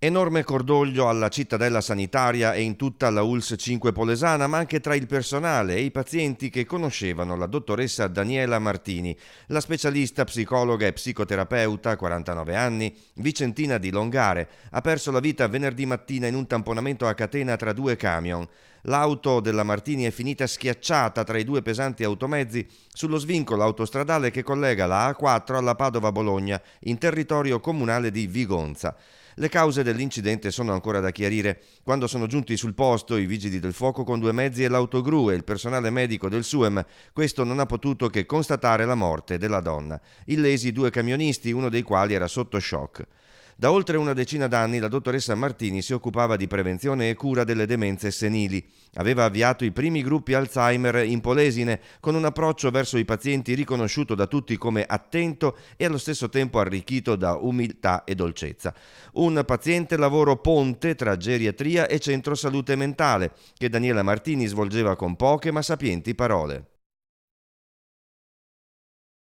Enorme cordoglio alla cittadella sanitaria e in tutta la ULSS 5 Polesana, ma anche tra il personale e i pazienti che conoscevano la dottoressa Daniela Martini, la specialista psicologa e psicoterapeuta, 49 anni, vicentina di Longare. Ha perso la vita venerdì mattina in un tamponamento a catena tra due camion. L'auto della Martini è finita schiacciata tra i due pesanti automezzi sullo svincolo autostradale che collega la A4 alla Padova-Bologna, in territorio comunale di Vigonza. Le cause dell'incidente sono ancora da chiarire. Quando sono giunti sul posto i vigili del fuoco con due mezzi e l'autogru e il personale medico del SUEM, questo non ha potuto che constatare la morte della donna. Illesi due camionisti, uno dei quali era sotto shock. Da oltre una decina d'anni la dottoressa Martini si occupava di prevenzione e cura delle demenze senili. Aveva avviato i primi gruppi Alzheimer in Polesine con un approccio verso i pazienti riconosciuto da tutti come attento e allo stesso tempo arricchito da umiltà e dolcezza. Un paziente lavoro ponte tra geriatria e centro salute mentale che Daniela Martini svolgeva con poche ma sapienti parole.